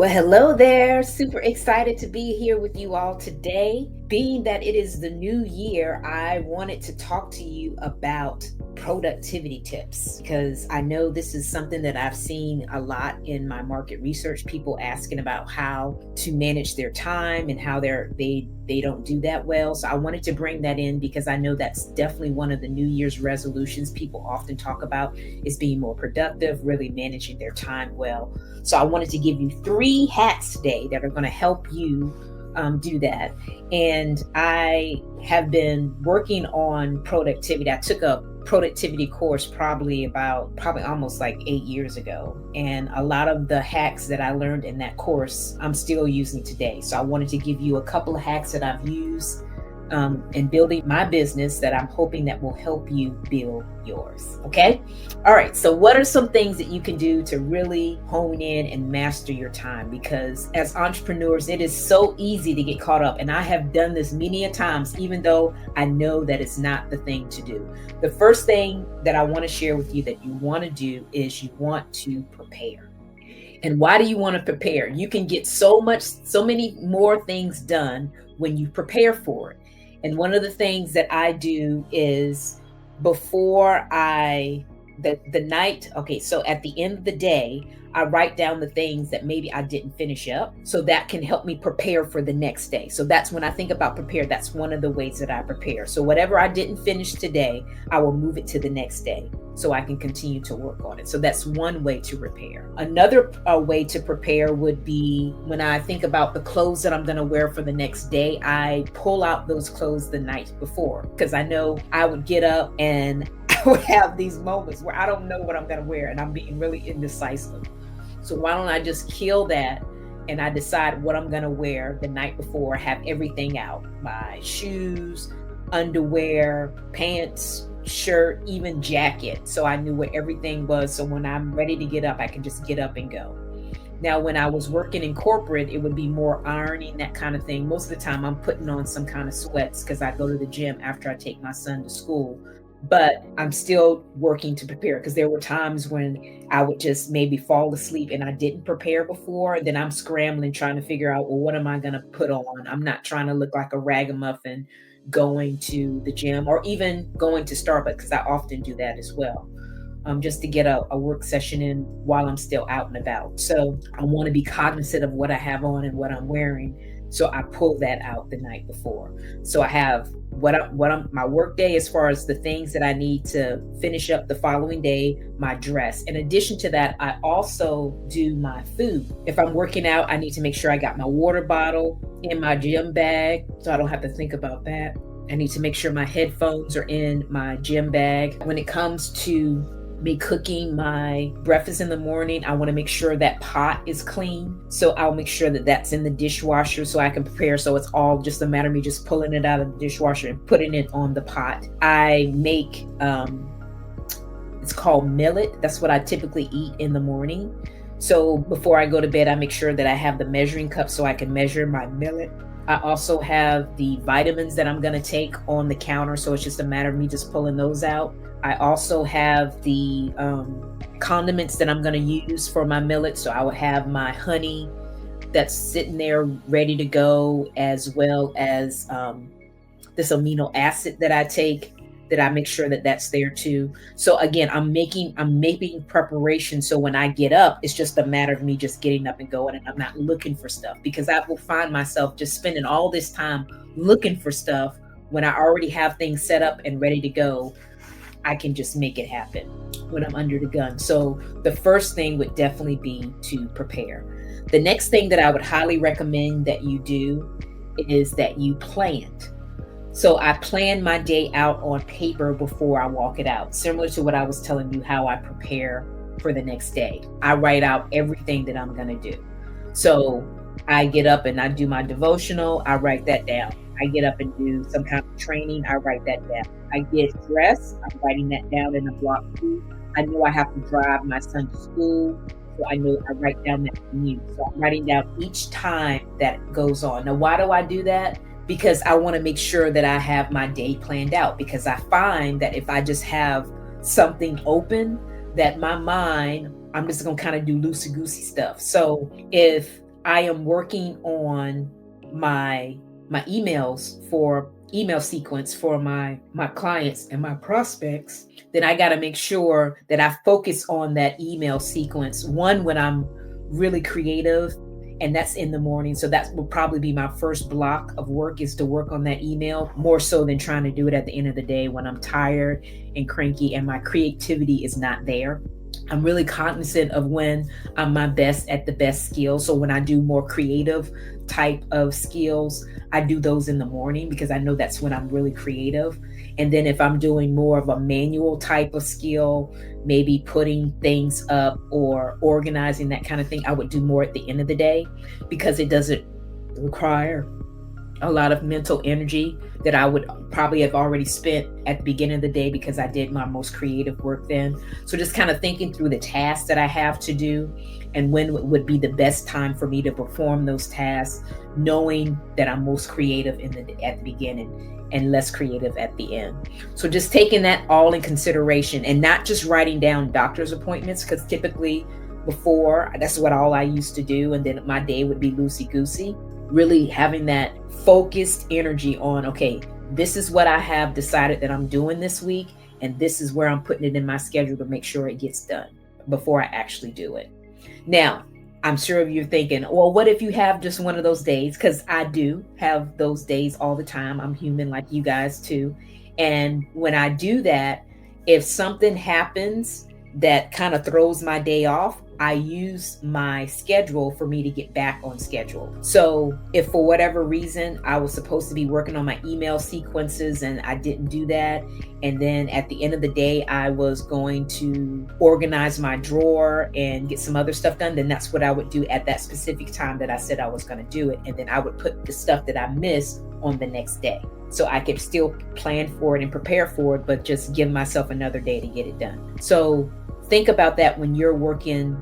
Well, hello there. Super excited to be here with you all today. Being that it is the new year, I wanted to talk to you about productivity tips because I know this is something that I've seen a lot in my market research, people asking about how to manage their time and how they don't do that well. So I wanted to bring that in because I know that's definitely one of the New Year's resolutions people often talk about is being more productive, really managing their time well. So I wanted to give you 3 hacks today that are going to help you do that. And I have been working on productivity. I took a productivity course probably almost like 8 years ago. And a lot of the hacks that I learned in that course, I'm still using today. So I wanted to give you a couple of hacks that I've used in building my business that I'm hoping that will help you build yours. Okay. All right. So what are some things that you can do to really hone in and master your time? Because as entrepreneurs, it is so easy to get caught up. And I have done this many a times, even though I know that it's not the thing to do. The first thing that I want to share with you that you want to do is you want to prepare. And why do you want to prepare? You can get so many more things done when you prepare for it. And one of the things that I do is before the night, okay, so at the end of the day, I write down the things that maybe I didn't finish up. So that can help me prepare for the next day. So that's when I think about prepare, that's one of the ways that I prepare. So whatever I didn't finish today, I will move it to the next day so I can continue to work on it. So that's one way to prepare. Another way to prepare would be when I think about the clothes that I'm going to wear for the next day, I pull out those clothes the night before because I know I would get up and I would have these moments where I don't know what I'm going to wear and I'm being really indecisive. So why don't I just kill that and I decide what I'm going to wear the night before, have everything out, my shoes, underwear, pants, shirt, even jacket. So I knew where everything was. So when I'm ready to get up, I can just get up and go. Now, when I was working in corporate, it would be more ironing, that kind of thing. Most of the time I'm putting on some kind of sweats because I go to the gym after I take my son to school. But I'm still working to prepare because there were times when I would just maybe fall asleep and I didn't prepare before. Then I'm scrambling trying to figure out, well, what am I going to put on? I'm not trying to look like a ragamuffin going to the gym or even going to Starbucks because I often do that as well. Just to get a work session in while I'm still out and about. So I want to be cognizant of what I have on and what I'm wearing. So I pull that out the night before. So I have my work day as far as the things that I need to finish up the following day, my dress. In addition to that, I also do my food. If I'm working out, I need to make sure I got my water bottle in my gym bag so I don't have to think about that. I need to make sure my headphones are in my gym bag. When it comes to me cooking my breakfast in the morning, I want to make sure that pot is clean. So I'll make sure that that's in the dishwasher so I can prepare. So it's all just a matter of me just pulling it out of the dishwasher and putting it on the pot. I make, it's called millet. That's what I typically eat in the morning. So before I go to bed, I make sure that I have the measuring cup so I can measure my millet. I also have the vitamins that I'm going to take on the counter. So it's just a matter of me just pulling those out. I also have the condiments that I'm going to use for my millet. So I will have my honey that's sitting there ready to go, as well as this amino acid that I take, that I make sure that that's there too. So again, I'm making preparation. So when I get up, it's just a matter of me just getting up and going, and I'm not looking for stuff because I will find myself just spending all this time looking for stuff when I already have things set up and ready to go. I can just make it happen when I'm under the gun. So the first thing would definitely be to prepare. The next thing that I would highly recommend that you do is that you plan. So I plan my day out on paper before I walk it out, similar to what I was telling you how I prepare for the next day. I write out everything that I'm going to do. So I get up and I do my devotional. I write that down. I get up and do some kind of training. I write that down. I get dressed. I'm writing that down in a block too. I know I have to drive my son to school. So I know I write down that commute. So I'm writing down each time that goes on. Now, why do I do that? Because I want to make sure that I have my day planned out, because I find that if I just have something open, that my mind, I'm just going to kind of do loosey-goosey stuff. So if I am working on my emails for email sequence for my clients and my prospects, then I got to make sure that I focus on that email sequence. One, when I'm really creative, and that's in the morning. So that will probably be my first block of work, is to work on that email, more so than trying to do it at the end of the day when I'm tired and cranky and my creativity is not there. I'm really cognizant of when I'm my best at the best skills. So when I do more creative type of skills, I do those in the morning because I know that's when I'm really creative. And then if I'm doing more of a manual type of skill, maybe putting things up or organizing, that kind of thing, I would do more at the end of the day because it doesn't require a lot of mental energy that I would probably have already spent at the beginning of the day because I did my most creative work then. So just kind of thinking through the tasks that I have to do and when would be the best time for me to perform those tasks, knowing that I'm most creative at the beginning and less creative at the end. So just taking that all in consideration and not just writing down doctor's appointments, because typically before, that's what all I used to do, and then my day would be loosey-goosey. Really having that focused energy on, okay, this is what I have decided that I'm doing this week, and this is where I'm putting it in my schedule to make sure it gets done before I actually do it. Now, I'm sure you're thinking, well, what if you have just one of those days? Because I do have those days all the time. I'm human like you guys too. And when I do that, if something happens that kind of throws my day off, I use my schedule for me to get back on schedule. So if for whatever reason I was supposed to be working on my email sequences and I didn't do that, and then at the end of the day I was going to organize my drawer and get some other stuff done, then that's what I would do at that specific time that I said I was going to do it. And then I would put the stuff that I missed on the next day. So I could still plan for it and prepare for it, but just give myself another day to get it done. So think about that when you're working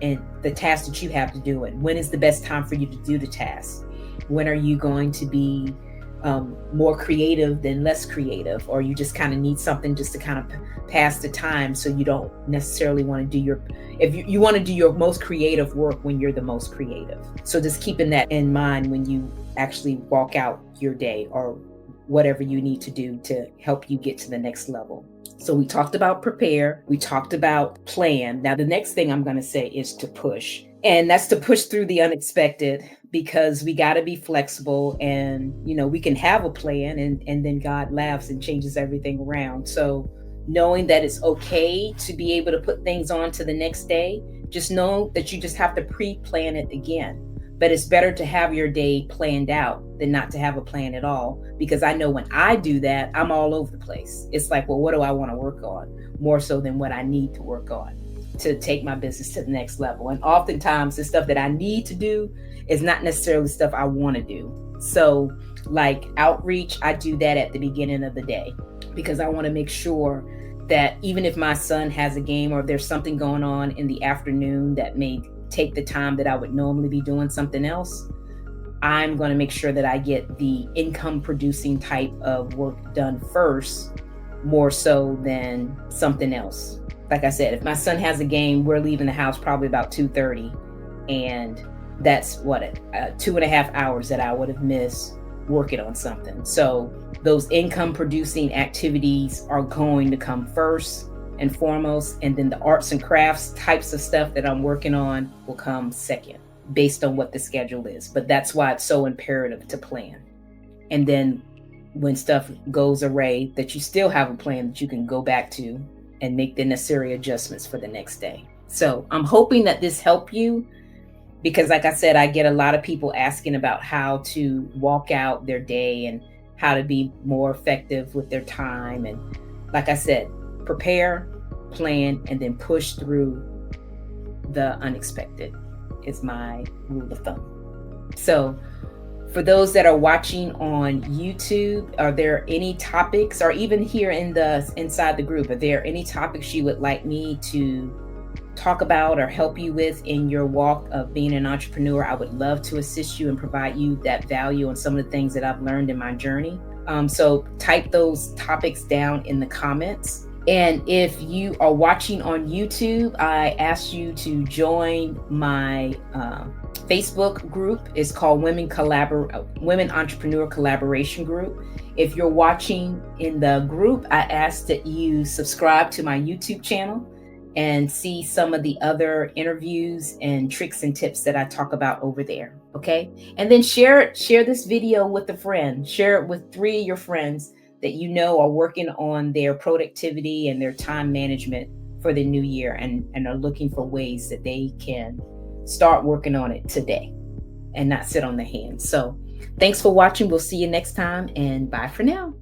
and the tasks that you have to do it. When is the best time for you to do the task? When are you going to be more creative than less creative? Or you just kind of need something just to kind of pass the time, so you don't necessarily want to do if you want to do your most creative work when you're the most creative. So just keeping that in mind when you actually walk out your day or whatever you need to do to help you get to the next level. So we talked about prepare, we talked about plan. Now the next thing I'm going to say is to push. And that's to push through the unexpected, because we got to be flexible, and we can have a plan and then God laughs and changes everything around. So knowing that it's okay to be able to put things on to the next day, just know that you just have to pre-plan it again. But it's better to have your day planned out than not to have a plan at all, because I know when I do that, I'm all over the place. It's like, well, what do I want to work on? More so than what I need to work on to take my business to the next level. And oftentimes the stuff that I need to do is not necessarily stuff I want to do. So like outreach, I do that at the beginning of the day because I want to make sure that even if my son has a game or if there's something going on in the afternoon that may take the time that I would normally be doing something else, I'm going to make sure that I get the income producing type of work done first, more so than something else. Like I said, if my son has a game, we're leaving the house probably about 2:30, and that's 2.5 hours that I would have missed working on something. So those income producing activities are going to come first and foremost, and then the arts and crafts types of stuff that I'm working on will come second based on what the schedule is. But that's why it's so imperative to plan. And then when stuff goes awry, that you still have a plan that you can go back to and make the necessary adjustments for the next day. So I'm hoping that this helped you, because like I said, I get a lot of people asking about how to walk out their day and how to be more effective with their time. And like I said, prepare, plan, and then push through the unexpected is my rule of thumb. So for those that are watching on YouTube, are there any topics, or even here inside the group, are there any topics you would like me to talk about or help you with in your walk of being an entrepreneur? I would love to assist you and provide you that value on some of the things that I've learned in my journey. So type those topics down in the comments, And if you are watching on YouTube, I ask you to join my Facebook group. It's called Women Entrepreneur Collaboration Group. If you're watching in the group, I ask that you subscribe to my YouTube channel and see some of the other interviews and tricks and tips that I talk about over there. Okay. And then share this video with a friend. Share it with 3 of your friends that you know are working on their productivity and their time management for the new year, and are looking for ways that they can start working on it today and not sit on their hands. So thanks for watching. We'll see you next time, and bye for now.